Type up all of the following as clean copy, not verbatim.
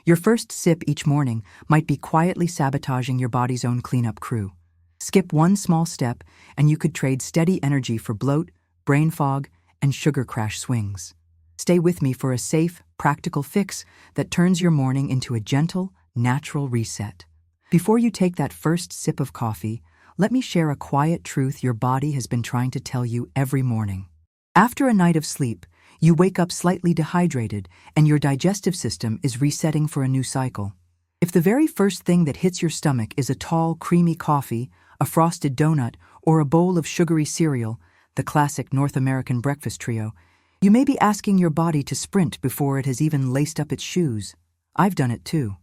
Your first sip each morning might be quietly sabotaging your body's own cleanup crew. Skip one small step, and you could trade steady energy for bloat, brain fog, and sugar crash swings. Stay with me for a safe, practical fix that turns your morning into a gentle, natural reset. Before you take that first sip of coffee, let me share a quiet truth your body has been trying to tell you every morning. After a night of sleep, you wake up slightly dehydrated, and your digestive system is resetting for a new cycle. If the very first thing that hits your stomach is a tall, creamy coffee, a frosted donut, or a bowl of sugary cereal, the classic North American breakfast trio, you may be asking your body to sprint before it has even laced up its shoes. I've done it too.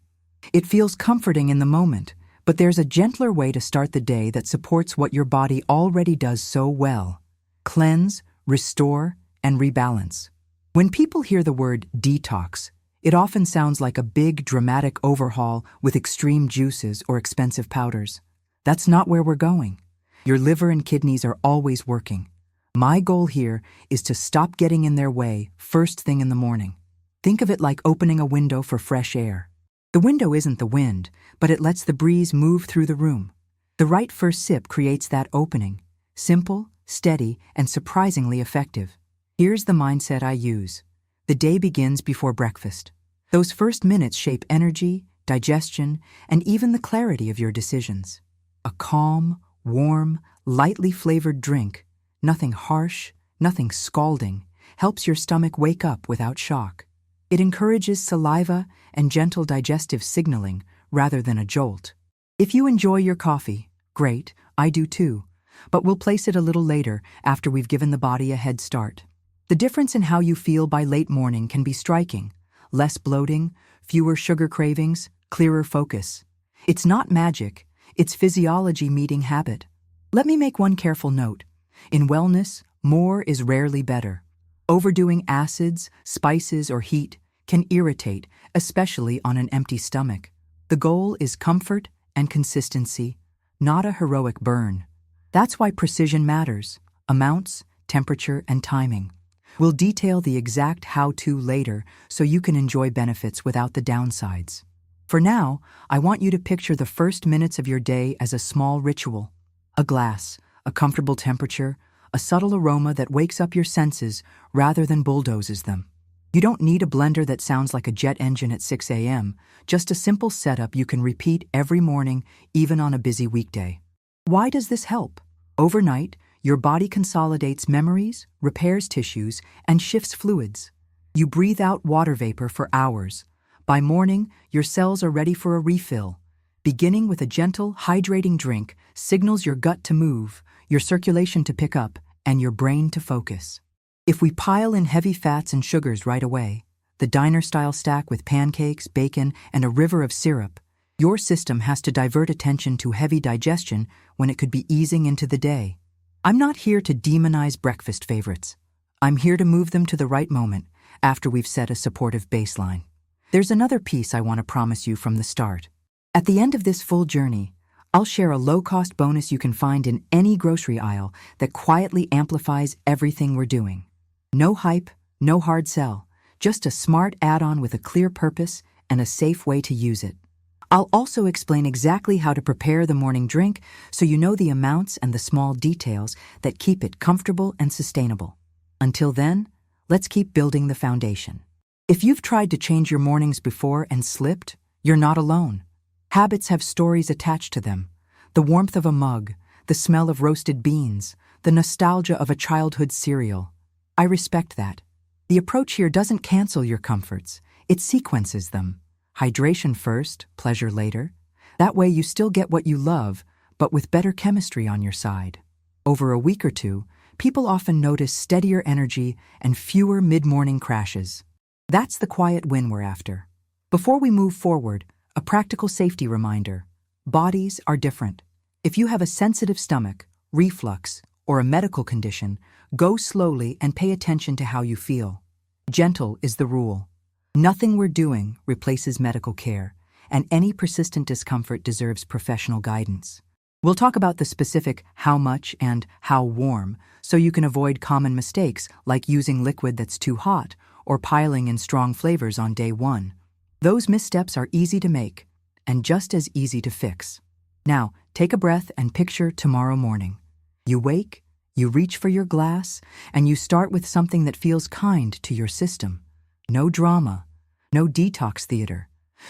It feels comforting in the moment, but there's a gentler way to start the day that supports what your body already does so well: cleanse, restore, and rebalance. When people hear the word detox, it often sounds like a big, dramatic overhaul with extreme juices or expensive powders. That's not where we're going. Your liver and kidneys are always working. My goal here is to stop getting in their way first thing in the morning. Think of it like opening a window for fresh air. The window isn't the wind, but it lets the breeze move through the room. The right first sip creates that opening. Simple, steady, and surprisingly effective. Here's the mindset I use. The day begins before breakfast. Those first minutes shape energy, digestion, and even the clarity of your decisions. A calm, warm, lightly flavored drink, nothing harsh, nothing scalding, helps your stomach wake up without shock. It encourages saliva and gentle digestive signaling rather than a jolt. If you enjoy your coffee, great, I do too, but we'll place it a little later after we've given the body a head start. The difference in how you feel by late morning can be striking. Less bloating, fewer sugar cravings, clearer focus. It's not magic, it's physiology meeting habit. Let me make one careful note. In wellness, more is rarely better. Overdoing acids, spices, or heat can irritate, especially on an empty stomach. The goal is comfort and consistency, not a heroic burn. That's why precision matters: amounts, temperature, and timing. We'll detail the exact how-to later so you can enjoy benefits without the downsides. For now, I want you to picture the first minutes of your day as a small ritual. A glass, a comfortable temperature, a subtle aroma that wakes up your senses rather than bulldozes them. You don't need a blender that sounds like a jet engine at 6 a.m., just a simple setup you can repeat every morning, even on a busy weekday. Why does this help? Overnight, your body consolidates memories, repairs tissues, and shifts fluids. You breathe out water vapor for hours. By morning, your cells are ready for a refill. Beginning with a gentle, hydrating drink signals your gut to move, your circulation to pick up, and your brain to focus. If we pile in heavy fats and sugars right away, the diner-style stack with pancakes, bacon, and a river of syrup, your system has to divert attention to heavy digestion when it could be easing into the day. I'm not here to demonize breakfast favorites. I'm here to move them to the right moment after we've set a supportive baseline. There's another piece I want to promise you from the start. At the end of this full journey, I'll share a low-cost bonus you can find in any grocery aisle that quietly amplifies everything we're doing. No hype, no hard sell, just a smart add-on with a clear purpose and a safe way to use it. I'll also explain exactly how to prepare the morning drink so you know the amounts and the small details that keep it comfortable and sustainable. Until then, let's keep building the foundation. If you've tried to change your mornings before and slipped, you're not alone. Habits have stories attached to them. The warmth of a mug, the smell of roasted beans, the nostalgia of a childhood cereal. I respect that. The approach here doesn't cancel your comforts, it sequences them. Hydration first, pleasure later. That way you still get what you love, but with better chemistry on your side. Over a week or two, people often notice steadier energy and fewer mid-morning crashes. That's the quiet win we're after. Before we move forward, a practical safety reminder. Bodies are different. If you have a sensitive stomach, reflux, or a medical condition, go slowly and pay attention to how you feel. Gentle is the rule. Nothing we're doing replaces medical care, and any persistent discomfort deserves professional guidance. We'll talk about the specific how much and how warm so you can avoid common mistakes like using liquid that's too hot or piling in strong flavors on day one. Those missteps are easy to make and just as easy to fix. Now, take a breath and picture tomorrow morning. You wake, you reach for your glass, and you start with something that feels kind to your system. No drama, no detox theater,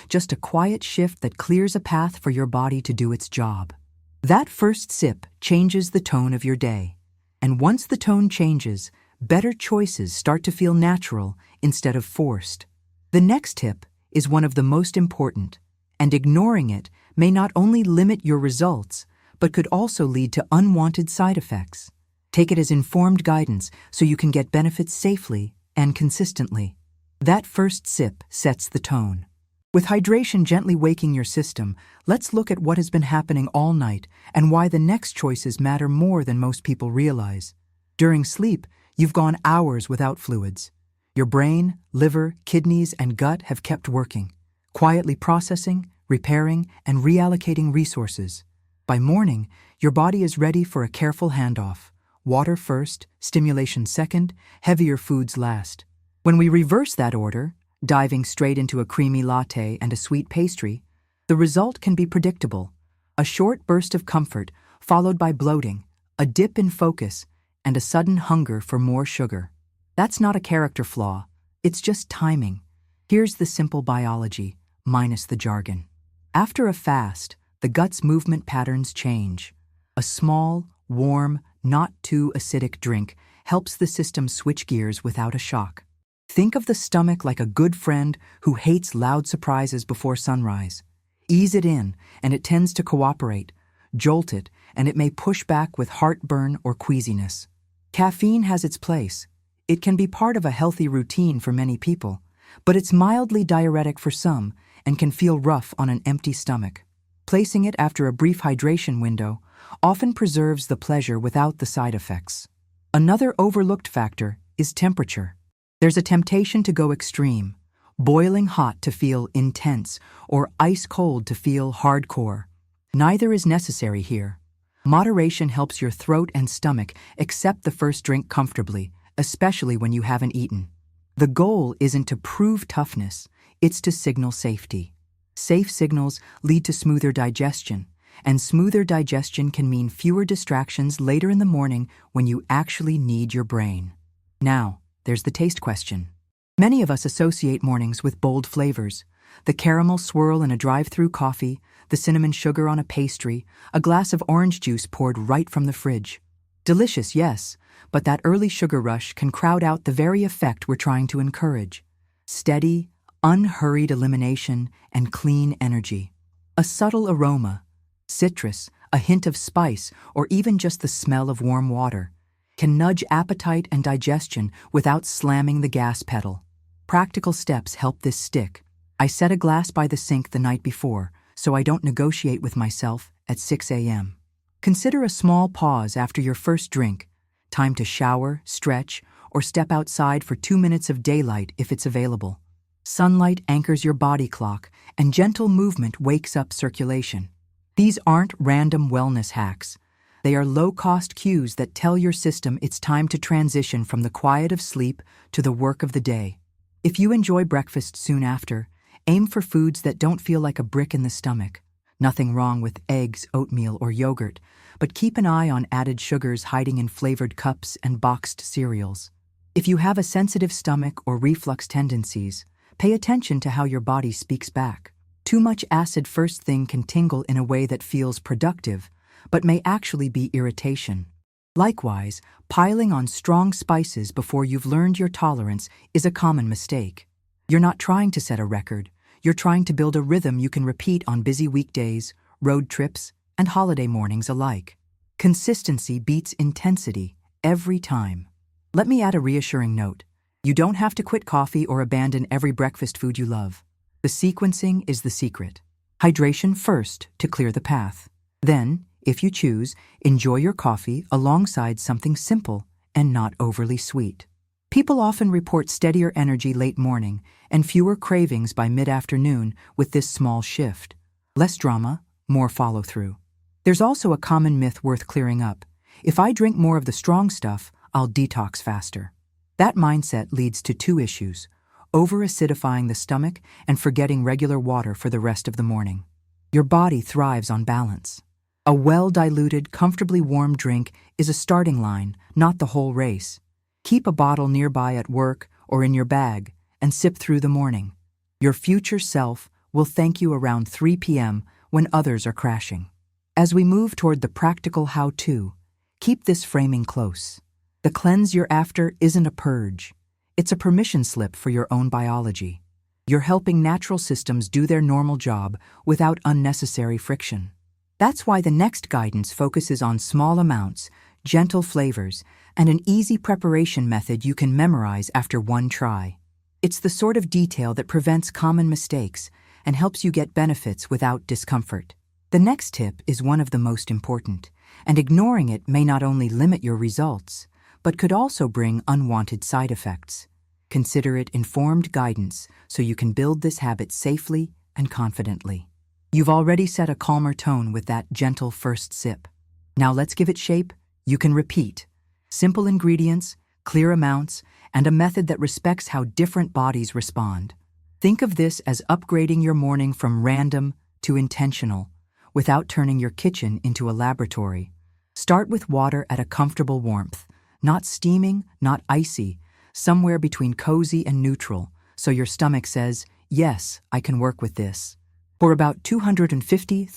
just a quiet shift that clears a path for your body to do its job. That first sip changes the tone of your day. And once the tone changes, better choices start to feel natural instead of forced. The next tip is one of the most important, and ignoring it may not only limit your results, but could also lead to unwanted side effects. Take it as informed guidance so you can get benefits safely and consistently. That first sip sets the tone. With hydration gently waking your system, let's look at what has been happening all night and why the next choices matter more than most people realize. During sleep, you've gone hours without fluids. Your brain, liver, kidneys, and gut have kept working, quietly processing, repairing, and reallocating resources. By morning, your body is ready for a careful handoff. Water first, stimulation second, heavier foods last. When we reverse that order, diving straight into a creamy latte and a sweet pastry, the result can be predictable. A short burst of comfort, followed by bloating, a dip in focus, and a sudden hunger for more sugar. That's not a character flaw, it's just timing. Here's the simple biology, minus the jargon. After a fast, the gut's movement patterns change. A small, warm, not too acidic drink helps the system switch gears without a shock. Think of the stomach like a good friend who hates loud surprises before sunrise. Ease it in, and it tends to cooperate. Jolt it, and it may push back with heartburn or queasiness. Caffeine has its place. It can be part of a healthy routine for many people, but it's mildly diuretic for some and can feel rough on an empty stomach. Placing it after a brief hydration window often preserves the pleasure without the side effects. Another overlooked factor is temperature. There's a temptation to go extreme, boiling hot to feel intense or ice cold to feel hardcore. Neither is necessary here. Moderation helps your throat and stomach accept the first drink comfortably, especially when you haven't eaten. The goal isn't to prove toughness, it's to signal safety. Safe signals lead to smoother digestion, and smoother digestion can mean fewer distractions later in the morning when you actually need your brain. Now, there's the taste question. Many of us associate mornings with bold flavors. The caramel swirl in a drive-through coffee, the cinnamon sugar on a pastry, a glass of orange juice poured right from the fridge. Delicious, yes, but that early sugar rush can crowd out the very effect we're trying to encourage. Steady, unhurried elimination and clean energy. A subtle aroma, citrus, a hint of spice, or even just the smell of warm water, can nudge appetite and digestion without slamming the gas pedal. Practical steps help this stick. I set a glass by the sink the night before, so I don't negotiate with myself at 6 a.m. Consider a small pause after your first drink, time to shower, stretch, or step outside for 2 minutes of daylight if it's available. Sunlight anchors your body clock, and gentle movement wakes up circulation. These aren't random wellness hacks. They are low-cost cues that tell your system it's time to transition from the quiet of sleep to the work of the day. If you enjoy breakfast soon after, aim for foods that don't feel like a brick in the stomach. Nothing wrong with eggs, oatmeal, or yogurt, but keep an eye on added sugars hiding in flavored cups and boxed cereals. If you have a sensitive stomach or reflux tendencies, pay attention to how your body speaks back. Too much acid first thing can tingle in a way that feels productive, but may actually be irritation. Likewise, piling on strong spices before you've learned your tolerance is a common mistake. You're not trying to set a record. You're trying to build a rhythm you can repeat on busy weekdays, road trips, and holiday mornings alike. Consistency beats intensity every time. Let me add a reassuring note. You don't have to quit coffee or abandon every breakfast food you love. The sequencing is the secret. Hydration first to clear the path. Then, if you choose, enjoy your coffee alongside something simple and not overly sweet. People often report steadier energy late morning and fewer cravings by mid-afternoon with this small shift. Less drama, more follow-through. There's also a common myth worth clearing up. If I drink more of the strong stuff, I'll detox faster. That mindset leads to two issues: over-acidifying the stomach and forgetting regular water for the rest of the morning. Your body thrives on balance. A well-diluted, comfortably warm drink is a starting line, not the whole race. Keep a bottle nearby at work or in your bag and sip through the morning. Your future self will thank you around 3 p.m. when others are crashing. As we move toward the practical how-to, keep this framing close. The cleanse you're after isn't a purge. It's a permission slip for your own biology. You're helping natural systems do their normal job without unnecessary friction. That's why the next guidance focuses on small amounts, gentle flavors, and an easy preparation method you can memorize after one try. It's the sort of detail that prevents common mistakes and helps you get benefits without discomfort. The next tip is one of the most important, and ignoring it may not only limit your results, but could also bring unwanted side effects. Consider it informed guidance so you can build this habit safely and confidently. You've already set a calmer tone with that gentle first sip. Now let's give it shape. You can repeat. Simple ingredients, clear amounts, and a method that respects how different bodies respond. Think of this as upgrading your morning from random to intentional, without turning your kitchen into a laboratory. Start with water at a comfortable warmth, not steaming, not icy, somewhere between cozy and neutral, so your stomach says, yes, I can work with this. Pour about 250–300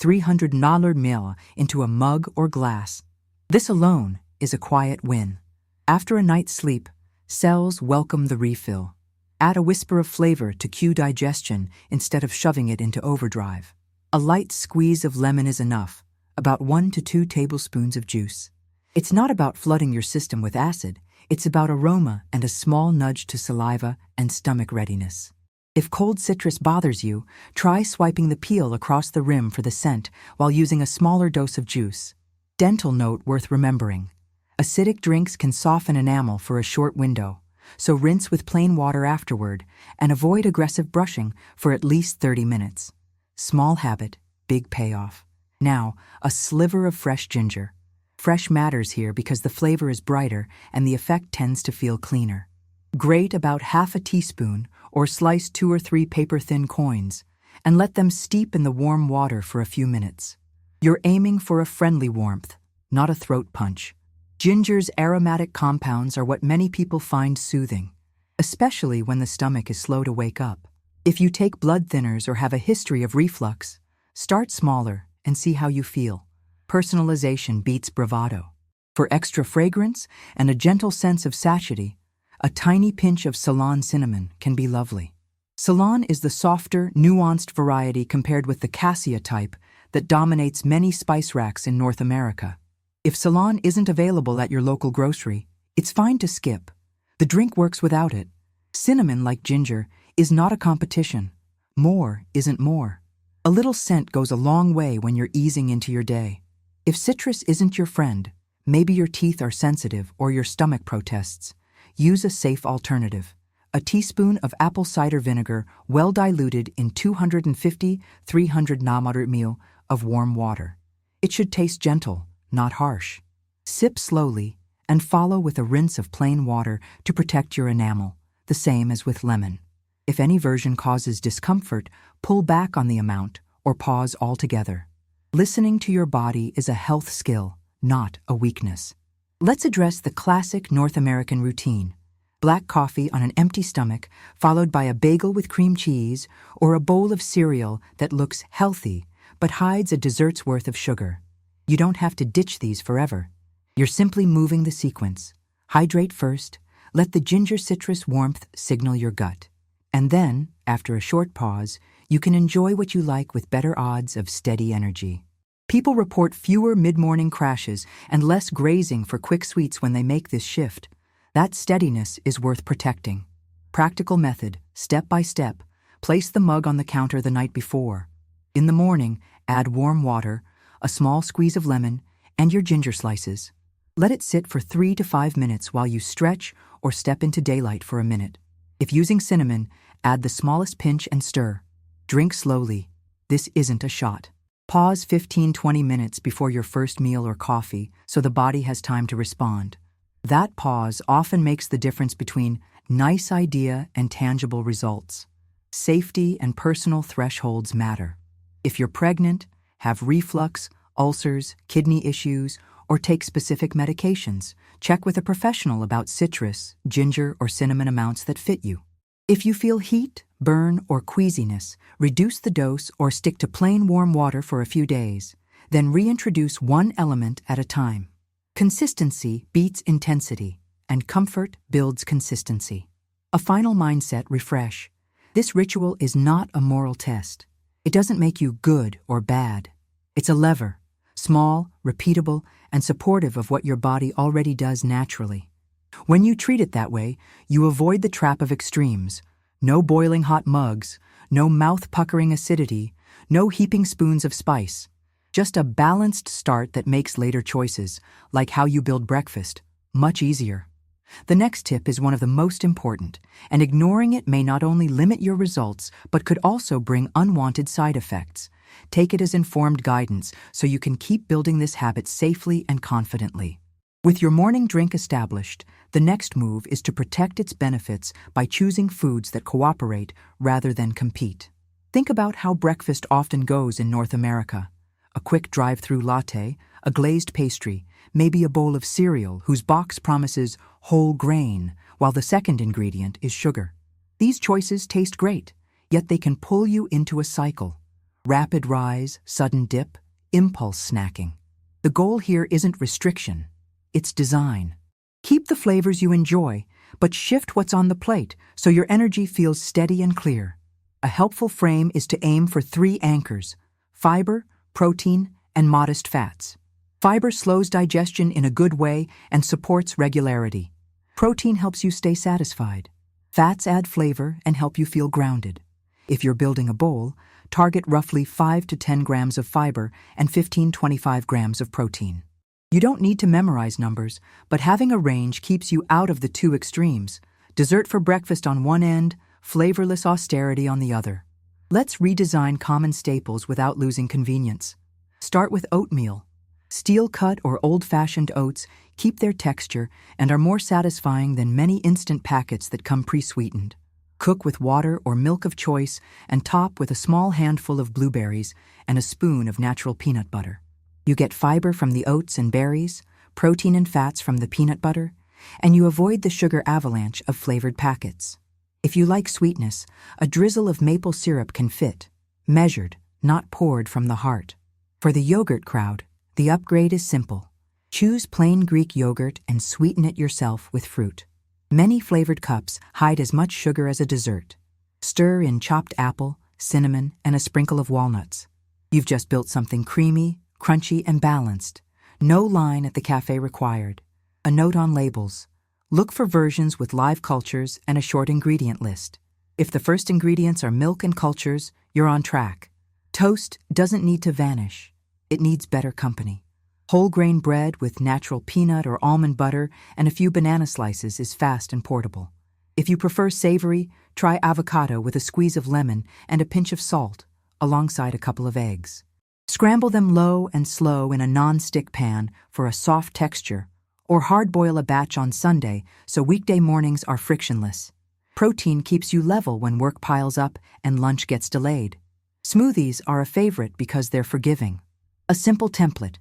ml into a mug or glass. This alone is a quiet win. After a night's sleep, cells welcome the refill. Add a whisper of flavor to cue digestion instead of shoving it into overdrive. A light squeeze of lemon is enough, about 1 to 2 tablespoons of juice. It's not about flooding your system with acid, it's about aroma and a small nudge to saliva and stomach readiness. If cold citrus bothers you, try swiping the peel across the rim for the scent while using a smaller dose of juice. Dental note worth remembering. Acidic drinks can soften enamel for a short window, so rinse with plain water afterward and avoid aggressive brushing for at least 30 minutes. Small habit, big payoff. Now, a sliver of fresh ginger. Fresh matters here because the flavor is brighter and the effect tends to feel cleaner. Grate about half a teaspoon or slice 2 or 3 paper-thin coins and let them steep in the warm water for a few minutes. You're aiming for a friendly warmth, not a throat punch. Ginger's aromatic compounds are what many people find soothing, especially when the stomach is slow to wake up. If you take blood thinners or have a history of reflux, start smaller and see how you feel. Personalization beats bravado. For extra fragrance and a gentle sense of satiety, a tiny pinch of Ceylon cinnamon can be lovely. Ceylon is the softer, nuanced variety compared with the cassia type that dominates many spice racks in North America. If Ceylon isn't available at your local grocery, it's fine to skip. The drink works without it. Cinnamon, like ginger, is not a competition. More isn't more. A little scent goes a long way when you're easing into your day. If citrus isn't your friend, maybe your teeth are sensitive or your stomach protests, use a safe alternative. A teaspoon of apple cider vinegar well diluted in 250–300 ml of warm water. It should taste gentle, not harsh. Sip slowly and follow with a rinse of plain water to protect your enamel, the same as with lemon. If any version causes discomfort, pull back on the amount or pause altogether. Listening to your body is a health skill, not a weakness. Let's address the classic North American routine. Black coffee on an empty stomach, followed by a bagel with cream cheese or a bowl of cereal that looks healthy but hides a dessert's worth of sugar. You don't have to ditch these forever. You're simply moving the sequence. Hydrate first, let the ginger citrus warmth signal your gut. And then, after a short pause, you can enjoy what you like with better odds of steady energy. People report fewer mid-morning crashes and less grazing for quick sweets when they make this shift. That steadiness is worth protecting. Practical method, step by step, place the mug on the counter the night before. In the morning, add warm water, a small squeeze of lemon, and your ginger slices. Let it sit for 3 to 5 minutes while you stretch or step into daylight for a minute. If using cinnamon, add the smallest pinch and stir. Drink slowly. This isn't a shot. Pause 15–20 minutes before your first meal or coffee so the body has time to respond. That pause often makes the difference between Nice idea and tangible results. Safety and personal thresholds matter. If you're pregnant, have reflux, ulcers, kidney issues, or take specific medications, check with a professional about citrus, ginger, or cinnamon amounts that fit you. If you feel heat, burn, or queasiness, reduce the dose or stick to plain warm water for a few days. Then reintroduce one element at a time. Consistency beats intensity, and comfort builds consistency. A final mindset refresh. This ritual is not a moral test. It doesn't make you good or bad. It's a lever, small, repeatable, and supportive of what your body already does naturally. When you treat it that way, you avoid the trap of extremes. No boiling hot mugs, no mouth-puckering acidity, no heaping spoons of spice. Just a balanced start that makes later choices, like how you build breakfast, much easier. The next tip is one of the most important, and ignoring it may not only limit your results, but could also bring unwanted side effects. Take it as informed guidance so you can keep building this habit safely and confidently. With your morning drink established, the next move is to protect its benefits by choosing foods that cooperate rather than compete. Think about how breakfast often goes in North America. A quick drive-through latte, a glazed pastry, maybe a bowl of cereal whose box promises whole grain, while the second ingredient is sugar. These choices taste great, yet they can pull you into a cycle. Rapid rise, sudden dip, impulse snacking. The goal here isn't restriction, it's design. Keep the flavors you enjoy, but shift what's on the plate so your energy feels steady and clear. A helpful frame is to aim for 3 anchors: fiber, protein, and modest fats. Fiber slows digestion in a good way and supports regularity. Protein helps you stay satisfied. Fats add flavor and help you feel grounded. If you're building a bowl, target roughly 5 to 10 grams of fiber and 15-25 grams of protein. You don't need to memorize numbers, but having a range keeps you out of the two extremes. Dessert for breakfast on one end, flavorless austerity on the other. Let's redesign common staples without losing convenience. Start with oatmeal. Steel-cut or old-fashioned oats keep their texture and are more satisfying than many instant packets that come pre-sweetened. Cook with water or milk of choice and top with a small handful of blueberries and a spoon of natural peanut butter. You get fiber from the oats and berries, protein and fats from the peanut butter, and you avoid the sugar avalanche of flavored packets. If you like sweetness, a drizzle of maple syrup can fit, measured, not poured from the heart. For the yogurt crowd, the upgrade is simple. Choose plain Greek yogurt and sweeten it yourself with fruit. Many flavored cups hide as much sugar as a dessert. Stir in chopped apple, cinnamon, and a sprinkle of walnuts. You've just built something creamy, crunchy, and balanced. No line at the cafe required. A note on labels. Look for versions with live cultures and a short ingredient list. If the first ingredients are milk and cultures, you're on track. Toast doesn't need to vanish. It needs better company. Whole grain bread with natural peanut or almond butter and a few banana slices is fast and portable. If you prefer savory, try avocado with a squeeze of lemon and a pinch of salt, alongside a couple of eggs. Scramble them low and slow in a non-stick pan for a soft texture, or hard-boil a batch on Sunday so weekday mornings are frictionless. Protein keeps you level when work piles up and lunch gets delayed. Smoothies are a favorite because they're forgiving. A simple template: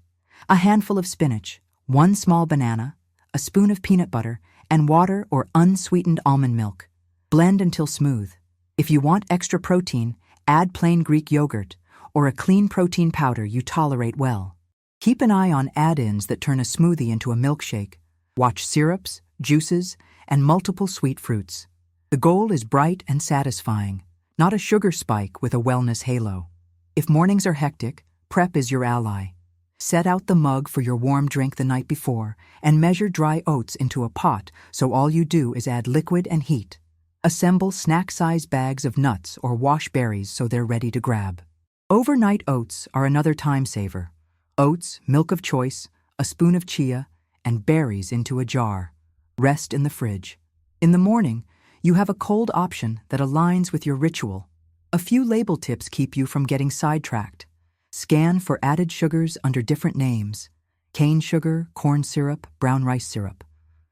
a handful of spinach, 1 small banana, a spoon of peanut butter, and water or unsweetened almond milk. Blend until smooth. If you want extra protein, add plain Greek yogurt or a clean protein powder you tolerate well. Keep an eye on add-ins that turn a smoothie into a milkshake. Watch syrups, juices, and multiple sweet fruits. The goal is bright and satisfying, not a sugar spike with a wellness halo. If mornings are hectic, prep is your ally. Set out the mug for your warm drink the night before and measure dry oats into a pot so all you do is add liquid and heat. Assemble snack-size bags of nuts or wash berries so they're ready to grab. Overnight oats are another time saver. Oats, milk of choice, a spoon of chia, and berries into a jar. Rest in the fridge. In the morning, you have a cold option that aligns with your ritual. A few label tips keep you from getting sidetracked. Scan for added sugars under different names: cane sugar, corn syrup, brown rice syrup.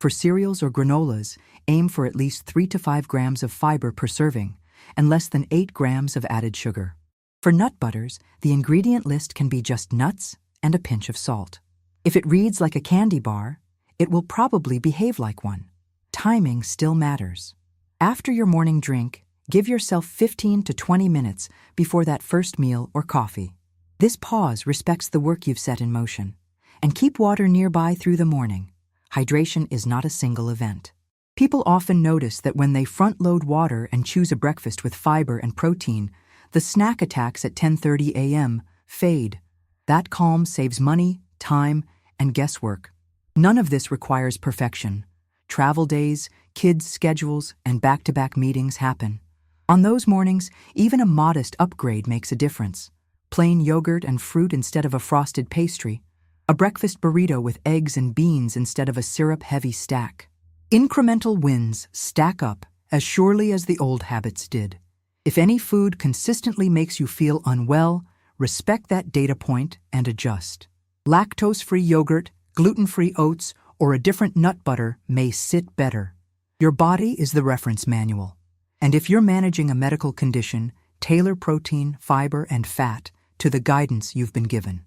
For cereals or granolas, aim for at least 3 to 5 grams of fiber per serving and less than 8 grams of added sugar. For nut butters, the ingredient list can be just nuts and a pinch of salt. If it reads like a candy bar, it will probably behave like one. Timing still matters. After your morning drink, give yourself 15 to 20 minutes before that first meal or coffee. This pause respects the work you've set in motion. And keep water nearby through the morning. Hydration is not a single event. People often notice that when they front-load water and choose a breakfast with fiber and protein, the snack attacks at 10:30 a.m. fade. That calm saves money, time, and guesswork. None of this requires perfection. Travel days, kids' schedules, and back-to-back meetings happen. On those mornings, even a modest upgrade makes a difference. Plain yogurt and fruit instead of a frosted pastry. A breakfast burrito with eggs and beans instead of a syrup-heavy stack. Incremental wins stack up as surely as the old habits did. If any food consistently makes you feel unwell, respect that data point and adjust. Lactose-free yogurt, gluten-free oats, or a different nut butter may sit better. Your body is the reference manual. And if you're managing a medical condition, tailor protein, fiber, and fat to the guidance you've been given.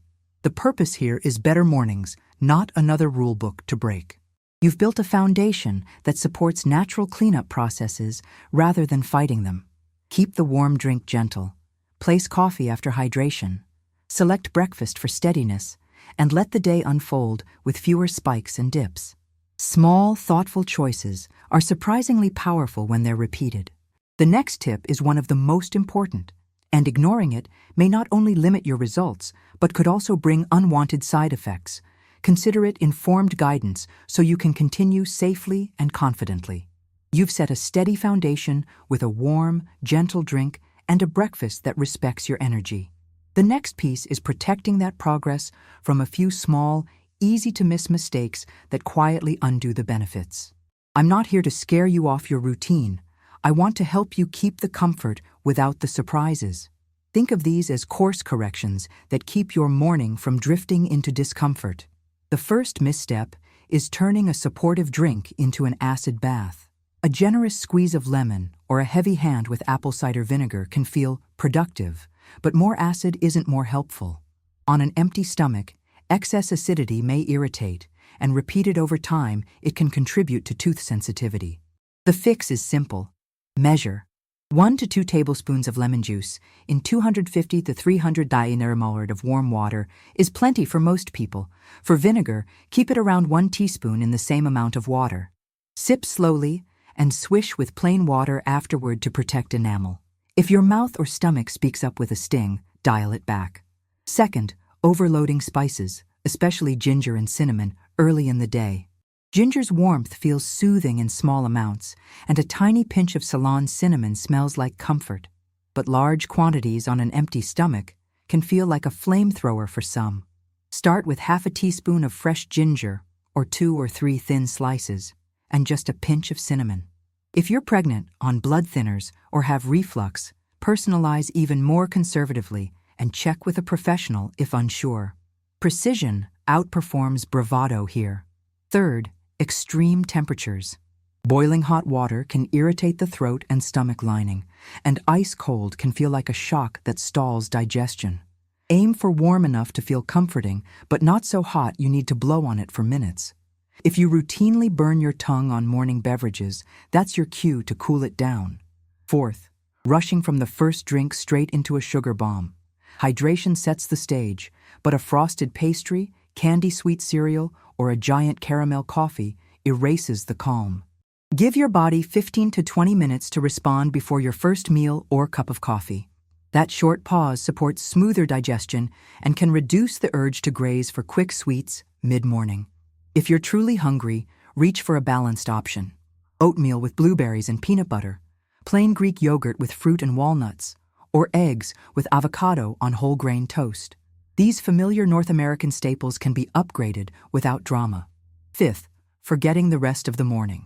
The purpose here is better mornings, not another rule book to break. You've built a foundation that supports natural cleanup processes rather than fighting them. Keep the warm drink gentle. Place coffee after hydration. Select breakfast for steadiness, and let the day unfold with fewer spikes and dips. Small, thoughtful choices are surprisingly powerful when they're repeated. The next tip is one of the most important, and ignoring it may not only limit your results, but could also bring unwanted side effects. Consider it informed guidance so you can continue safely and confidently. You've set a steady foundation with a warm, gentle drink and a breakfast that respects your energy. The next piece is protecting that progress from a few small, easy-to-miss mistakes that quietly undo the benefits. I'm not here to scare you off your routine. I want to help you keep the comfort without the surprises. Think of these as course corrections that keep your morning from drifting into discomfort. The first misstep is turning a supportive drink into an acid bath. A generous squeeze of lemon or a heavy hand with apple cider vinegar can feel productive, but more acid isn't more helpful. On an empty stomach, excess acidity may irritate, and repeated over time, it can contribute to tooth sensitivity. The fix is simple. Measure 1 to 2 tablespoons of lemon juice in 250 to 300 milliliters of warm water is plenty for most people. For vinegar, keep it around 1 teaspoon in the same amount of water. Sip slowly and swish with plain water afterward to protect enamel. If your mouth or stomach speaks up with a sting, dial it back. Second, overloading spices, especially ginger and cinnamon, early in the day. Ginger's warmth feels soothing in small amounts, and a tiny pinch of Ceylon cinnamon smells like comfort. But large quantities on an empty stomach can feel like a flamethrower for some. Start with half a teaspoon of fresh ginger, or 2 or 3 thin slices, and just a pinch of cinnamon. If you're pregnant, on blood thinners, or have reflux, personalize even more conservatively and check with a professional if unsure. Precision outperforms bravado here. Third, extreme temperatures. Boiling hot water can irritate the throat and stomach lining, and ice cold can feel like a shock that stalls digestion. Aim for warm enough to feel comforting, but not so hot you need to blow on it for minutes. If you routinely burn your tongue on morning beverages, that's your cue to cool it down. Fourth, rushing from the first drink straight into a sugar bomb. Hydration sets the stage, but a frosted pastry, candy-sweet cereal, or a giant caramel coffee erases the calm. Give your body 15 to 20 minutes to respond before your first meal or cup of coffee. That short pause supports smoother digestion and can reduce the urge to graze for quick sweets mid-morning. If you're truly hungry, reach for a balanced option. Oatmeal with blueberries and peanut butter, plain Greek yogurt with fruit and walnuts, or eggs with avocado on whole grain toast. These familiar North American staples can be upgraded without drama. Fifth, forgetting the rest of the morning.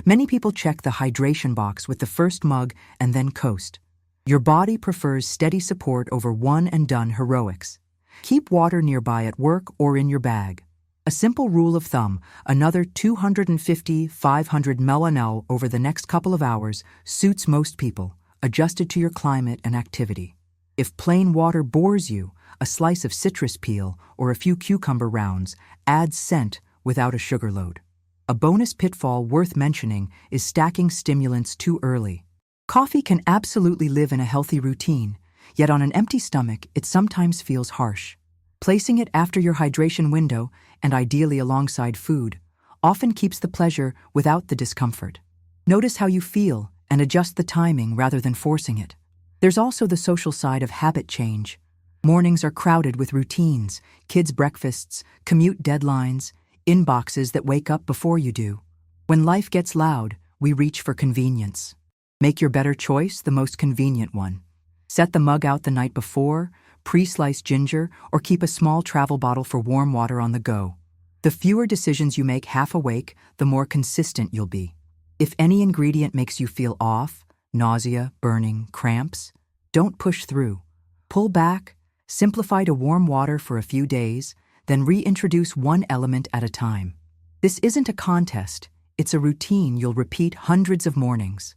Many people check the hydration box with the first mug and then coast. Your body prefers steady support over one-and-done heroics. Keep water nearby at work or in your bag. A simple rule of thumb, another 250-500 ml over the next couple of hours suits most people, adjusted to your climate and activity. If plain water bores you, a slice of citrus peel or a few cucumber rounds adds scent without a sugar load. A bonus pitfall worth mentioning is stacking stimulants too early. Coffee can absolutely live in a healthy routine, yet on an empty stomach it sometimes feels harsh. Placing it after your hydration window, and ideally alongside food, often keeps the pleasure without the discomfort. Notice how you feel and adjust the timing rather than forcing it. There's also the social side of habit change. Mornings are crowded with routines, kids' breakfasts, commute deadlines, inboxes that wake up before you do. When life gets loud, we reach for convenience. Make your better choice the most convenient one. Set the mug out the night before, pre-slice ginger, or keep a small travel bottle for warm water on the go. The fewer decisions you make half awake, the more consistent you'll be. If any ingredient makes you feel off, nausea, burning, cramps, don't push through. Pull back, simplify to warm water for a few days, then reintroduce one element at a time. This isn't a contest, it's a routine you'll repeat hundreds of mornings.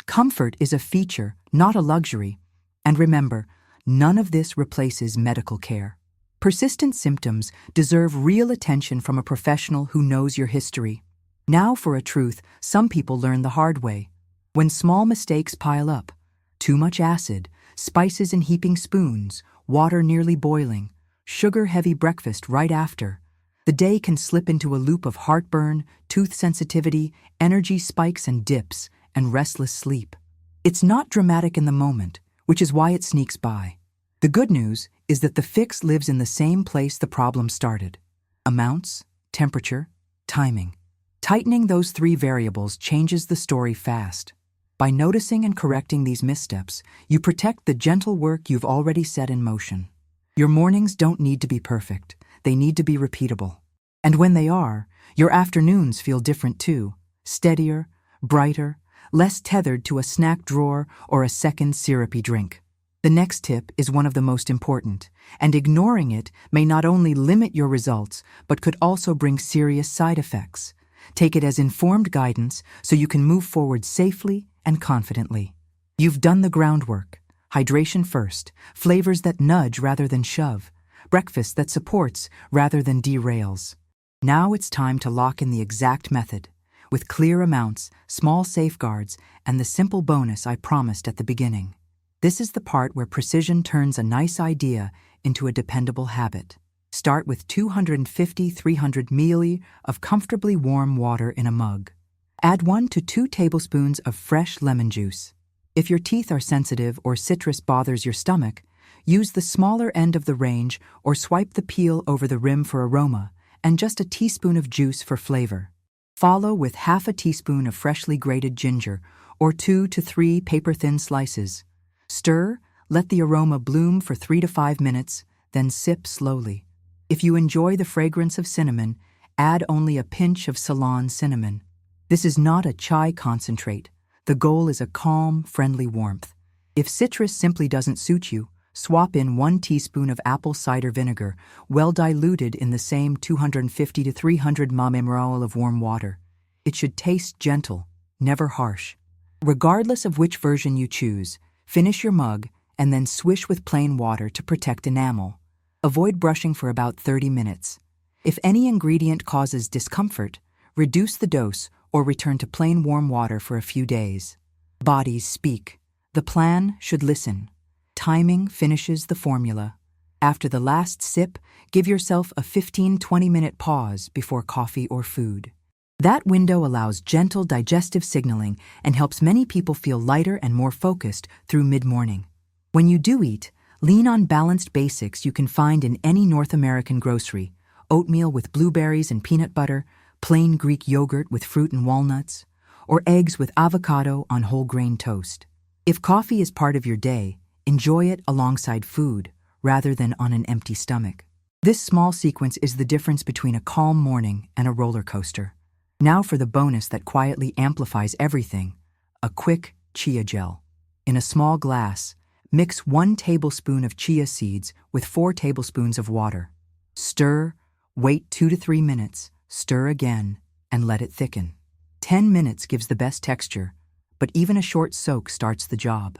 Comfort is a feature, not a luxury. And remember, none of this replaces medical care. Persistent symptoms deserve real attention from a professional who knows your history. Now for a truth some people learn the hard way. When small mistakes pile up, too much acid, spices in heaping spoons, water nearly boiling, sugar-heavy breakfast right after, the day can slip into a loop of heartburn, tooth sensitivity, energy spikes and dips, and restless sleep. It's not dramatic in the moment, which is why it sneaks by. The good news is that the fix lives in the same place the problem started. Amounts, temperature, timing. Tightening those three variables changes the story fast. By noticing and correcting these missteps, you protect the gentle work you've already set in motion. Your mornings don't need to be perfect, they need to be repeatable. And when they are, your afternoons feel different too, steadier, brighter, less tethered to a snack drawer or a second syrupy drink. The next tip is one of the most important, and ignoring it may not only limit your results, but could also bring serious side effects. Take it as informed guidance so you can move forward safely and confidently. You've done the groundwork. Hydration first, flavors that nudge rather than shove, breakfast that supports rather than derails. Now it's time to lock in the exact method, with clear amounts, small safeguards, and the simple bonus I promised at the beginning. This is the part where precision turns a nice idea into a dependable habit. Start with 250-300 ml of comfortably warm water in a mug. Add 1 to 2 tablespoons of fresh lemon juice. If your teeth are sensitive or citrus bothers your stomach, use the smaller end of the range or swipe the peel over the rim for aroma and just a teaspoon of juice for flavor. Follow with half a teaspoon of freshly grated ginger or 2 to 3 paper-thin slices. Stir, let the aroma bloom for 3 to 5 minutes, then sip slowly. If you enjoy the fragrance of cinnamon, add only a pinch of Ceylon cinnamon. This is not a chai concentrate. The goal is a calm, friendly warmth. If citrus simply doesn't suit you, swap in 1 teaspoon of apple cider vinegar, well diluted in the same 250 to 300 ml of warm water. It should taste gentle, never harsh. Regardless of which version you choose, finish your mug and then swish with plain water to protect enamel. Avoid brushing for about 30 minutes. If any ingredient causes discomfort, reduce the dose or return to plain warm water for a few days. Bodies speak. The plan should listen. Timing finishes the formula. After the last sip, give yourself a 15-20 minute pause before coffee or food. That window allows gentle digestive signaling and helps many people feel lighter and more focused through mid-morning. When you do eat, lean on balanced basics you can find in any North American grocery: oatmeal with blueberries and peanut butter, plain Greek yogurt with fruit and walnuts, or eggs with avocado on whole grain toast. If coffee is part of your day, enjoy it alongside food rather than on an empty stomach. This small sequence is the difference between a calm morning and a roller coaster. Now for the bonus that quietly amplifies everything: a quick chia gel. In a small glass, mix 1 tablespoon of chia seeds with 4 tablespoons of water. Stir, Wait 2 to 3 minutes, stir again, and let it thicken. 10 minutes gives the best texture, but even a short soak starts the job.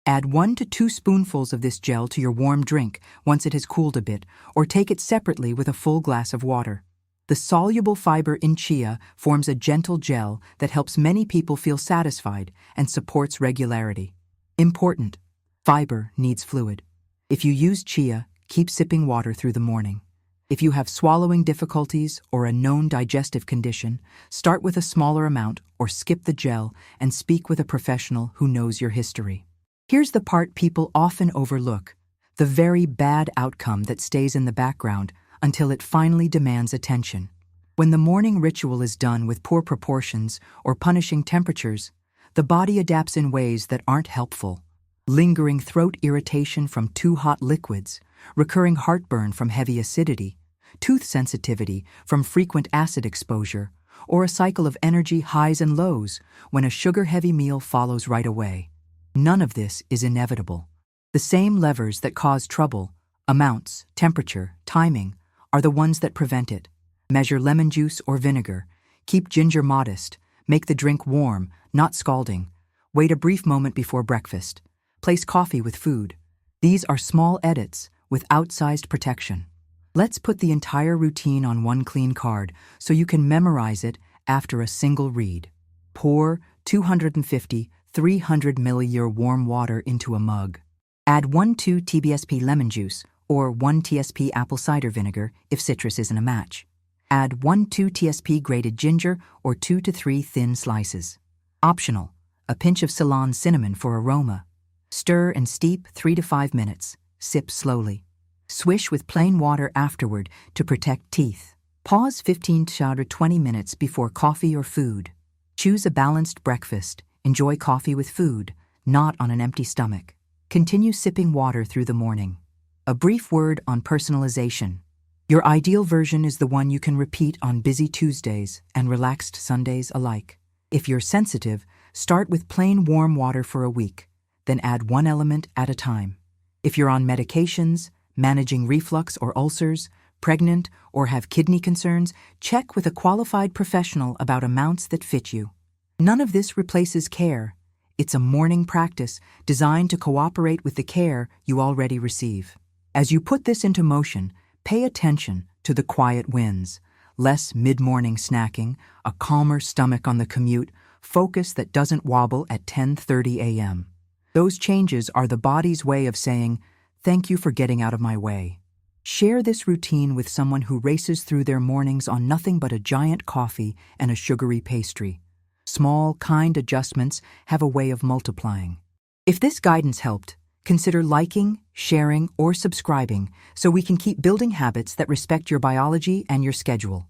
Add 1 to 2 spoonfuls of this gel to your warm drink once it has cooled a bit, or take it separately with a full glass of water. The soluble fiber in chia forms a gentle gel that helps many people feel satisfied and supports regularity. Important: fiber needs fluid. If you use chia, keep sipping water through the morning. If you have swallowing difficulties or a known digestive condition, start with a smaller amount or skip the gel and speak with a professional who knows your history. Here's the part people often overlook: the very bad outcome that stays in the background until it finally demands attention. When the morning ritual is done with poor proportions or punishing temperatures, the body adapts in ways that aren't helpful. Lingering throat irritation from too hot liquids, recurring heartburn from heavy acidity, tooth sensitivity from frequent acid exposure, or a cycle of energy highs and lows when a sugar-heavy meal follows right away. None of this is inevitable. The same levers that cause trouble, amounts, temperature, timing, are the ones that prevent it. Measure lemon juice or vinegar. Keep ginger modest. Make the drink warm, not scalding. Wait a brief moment before breakfast. Place coffee with food. These are small edits with outsized protection. Let's put the entire routine on one clean card so you can memorize it after a single read. Pour 250, 300 milliliter warm water into a mug. Add 1-2 TBSP lemon juice or 1 TSP apple cider vinegar if citrus isn't a match. Add 1-2 TSP grated ginger or 2 to 3 thin slices. Optional: a pinch of Ceylon cinnamon for aroma. Stir and steep 3 to 5 minutes. Sip slowly. Swish with plain water afterward to protect teeth. Pause 15 to 20 minutes before coffee or food. Choose a balanced breakfast. Enjoy coffee with food, not on an empty stomach. Continue sipping water through the morning. A brief word on personalization. Your ideal version is the one you can repeat on busy Tuesdays and relaxed Sundays alike. If you're sensitive, start with plain warm water for a week, then add one element at a time. If you're on medications, managing reflux or ulcers, pregnant, or have kidney concerns, check with a qualified professional about amounts that fit you. None of this replaces care. It's a morning practice designed to cooperate with the care you already receive. As you put this into motion, pay attention to the quiet wins. Less mid-morning snacking, a calmer stomach on the commute, focus that doesn't wobble at 10:30 a.m. Those changes are the body's way of saying, "Thank you for getting out of my way." Share this routine with someone who races through their mornings on nothing but a giant coffee and a sugary pastry. Small, kind adjustments have a way of multiplying. If this guidance helped, consider liking, sharing, or subscribing so we can keep building habits that respect your biology and your schedule.